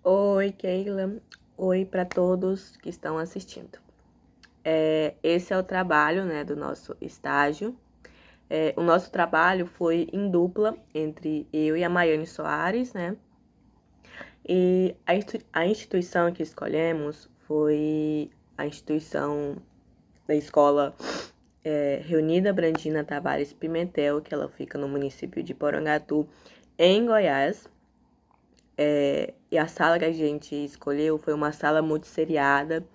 Oi, Keila. Oi para todos que estão assistindo. Esse é o trabalho, né, do nosso estágio. O nosso trabalho foi em dupla entre eu e a Maiane Soares, né? E a instituição que escolhemos foi a instituição da escola Reunida Brandina Tavares Pimentel, que ela fica no município de Porangatu, em Goiás. E a sala que a gente escolheu foi uma sala multisseriada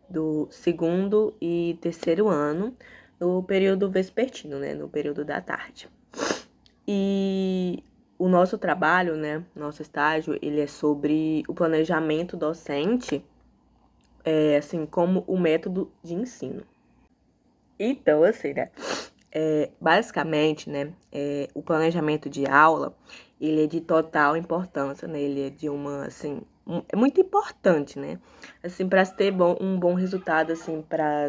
do segundo e terceiro ano, no período vespertino, né, no período da tarde. E o nosso trabalho, né, nosso estágio, ele é sobre o planejamento docente, assim como o método de ensino. Então, assim, né, basicamente, né, o planejamento de aula, ele é de total importância, né, ele é de uma, assim, é muito importante, né, assim, para ter um bom resultado, assim, para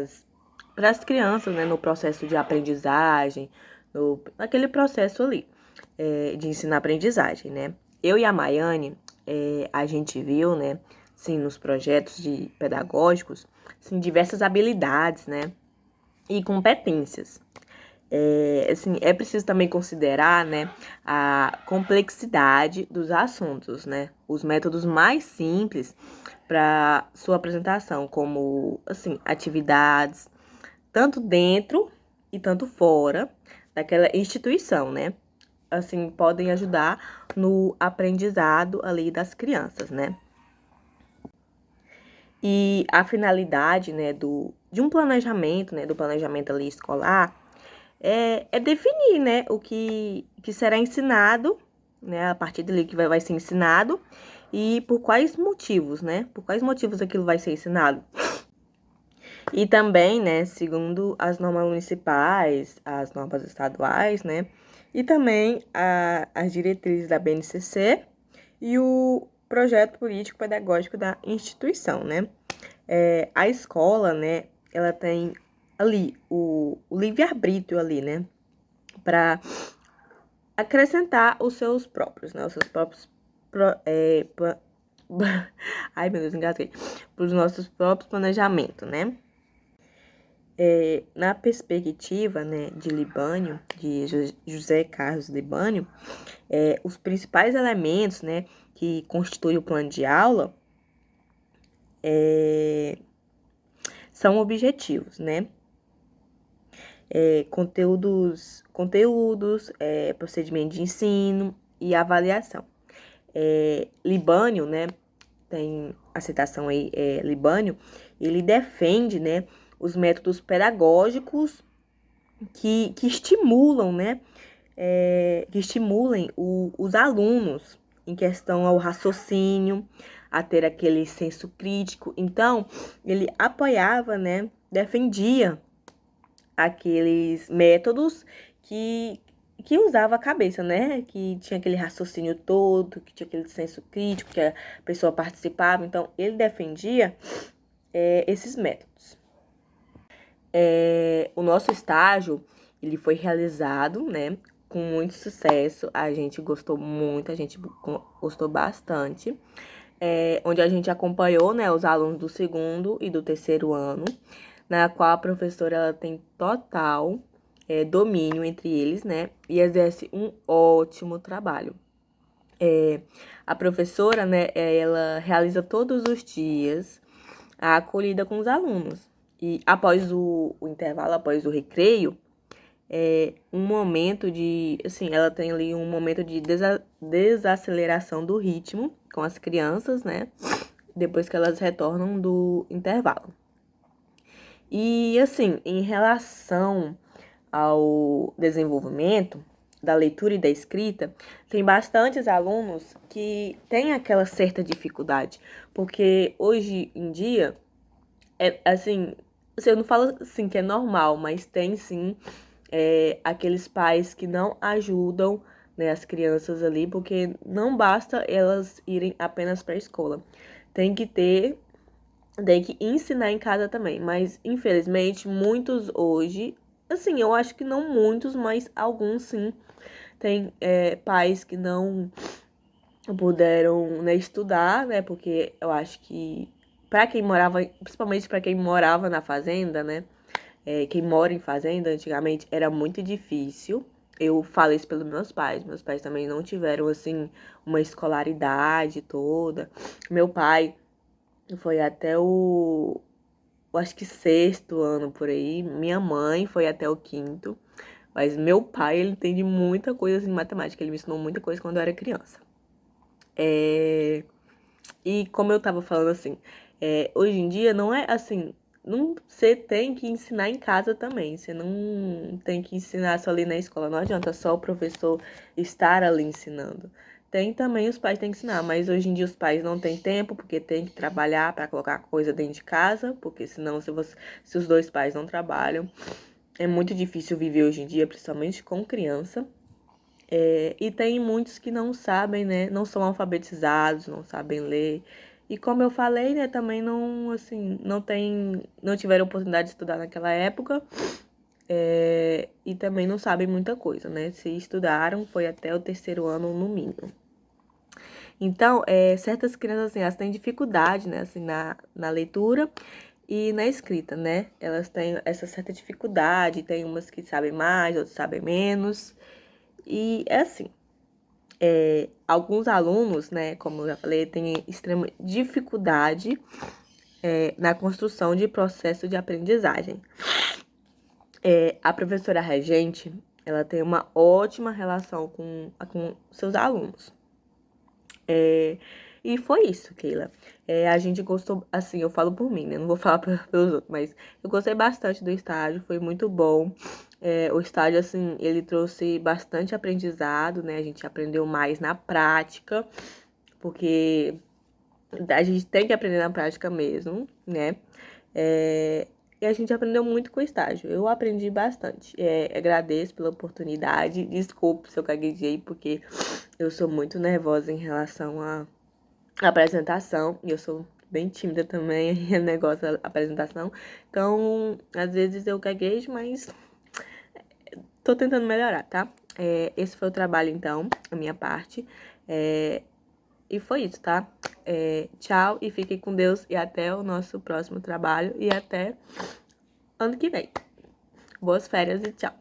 as crianças, né, no processo de aprendizagem, naquele processo ali, de ensino-aprendizagem, né. Eu e a Maiane, a gente viu, né, assim, nos projetos pedagógicos, assim, diversas habilidades, né, e competências. Assim, é preciso também considerar, né, a complexidade dos assuntos, né, os métodos mais simples para sua apresentação, como, assim, atividades, tanto dentro e tanto fora daquela instituição, né, assim, podem ajudar no aprendizado ali das crianças, né. E a finalidade, né, de um planejamento, né, do planejamento ali escolar, é definir, né, que será ensinado, né, a partir dali que vai ser ensinado e por quais motivos, né, por quais motivos aquilo vai ser ensinado. E também, né, segundo as normas municipais, as normas estaduais, né, e também as diretrizes da BNCC e o projeto político-pedagógico da instituição, né. A escola, né, ela tem ali o livre-arbítrio ali, né, para acrescentar os seus próprios, né, os seus próprios, ai meu Deus, engasguei, para os nossos próprios planejamentos, né. Na perspectiva, né, de Libânio, de José Carlos Libânio, os principais elementos, né, que constituem o plano de aula são objetivos, né? Conteúdos, procedimento de ensino e avaliação. Libânio, né, tem a citação aí, Libânio, ele defende, né, os métodos pedagógicos que estimulam, né, que estimulem os alunos em questão ao raciocínio, a ter aquele senso crítico. Então, ele apoiava, né, defendia aqueles métodos que usava a cabeça, né? Que tinha aquele raciocínio todo, que tinha aquele senso crítico, que a pessoa participava. Então, ele defendia esses métodos. O nosso estágio, ele foi realizado, né? Com muito sucesso. A gente gostou muito, a gente gostou bastante. Onde a gente acompanhou, né, os alunos do segundo e do terceiro ano, na qual a professora ela tem total domínio entre eles, né, e exerce um ótimo trabalho. A professora, né, ela realiza todos os dias a acolhida com os alunos. E após o intervalo, após o recreio, um momento de, assim, ela tem ali um momento de desaceleração do ritmo com as crianças, né, depois que elas retornam do intervalo. E, assim, em relação ao desenvolvimento da leitura e da escrita, tem bastantes alunos que têm aquela certa dificuldade, porque hoje em dia, assim, eu não falo assim que é normal, mas tem sim aqueles pais que não ajudam, né, as crianças ali, porque não basta elas irem apenas para a escola. Tem que ensinar em casa também, mas infelizmente muitos hoje, assim, eu acho que não muitos, mas alguns sim, tem pais que puderam, né, estudar, né, porque eu acho que para quem morava, principalmente para quem morava na fazenda, né, quem mora em fazenda antigamente era muito difícil. Eu falo isso pelos meus pais também não tiveram, assim, uma escolaridade toda. Meu pai foi até eu acho que sexto ano por aí, minha mãe foi até o quinto, mas meu pai, ele entende muita coisa assim, em matemática, ele me ensinou muita coisa quando eu era criança. É... E como eu tava falando assim, hoje em dia não é assim, não, você tem que ensinar em casa também, você não tem que ensinar só ali na escola, não adianta só o professor estar ali ensinando. Tem também, os pais têm que ensinar, mas hoje em dia os pais não têm tempo, porque tem que trabalhar para colocar coisa dentro de casa, porque senão se os dois pais não trabalham, é muito difícil viver hoje em dia, principalmente com criança. E tem muitos que não sabem, né? Não são alfabetizados, não sabem ler. E como eu falei, né, também não, assim, não tiveram oportunidade de estudar naquela época. E também não sabem muita coisa, né? Se estudaram, foi até o terceiro ano no mínimo. Então, certas crianças, assim, elas têm dificuldade, né, assim, na leitura e na escrita, né? Elas têm essa certa dificuldade, tem umas que sabem mais, outras sabem menos. E é assim, alguns alunos, né, como eu já falei, têm extrema dificuldade na construção de processo de aprendizagem. A professora regente, ela tem uma ótima relação com seus alunos. E foi isso, Keila. A gente gostou, assim, eu falo por mim, né? Não vou falar pelos outros, mas eu gostei bastante do estágio, foi muito bom. O estágio, assim, ele trouxe bastante aprendizado, né? A gente aprendeu mais na prática, porque a gente tem que aprender na prática mesmo, né? E a gente aprendeu muito com o estágio. Eu aprendi bastante. Agradeço pela oportunidade. Desculpe se eu gaguejei, porque eu sou muito nervosa em relação à apresentação. E eu sou bem tímida também em negócio da apresentação. Então, às vezes eu gaguejo, mas tô tentando melhorar, tá? Esse foi o trabalho, então, a minha parte. E foi isso, tá? Tchau e fiquem com Deus. E até o nosso próximo trabalho. E até ano que vem. Boas férias e tchau.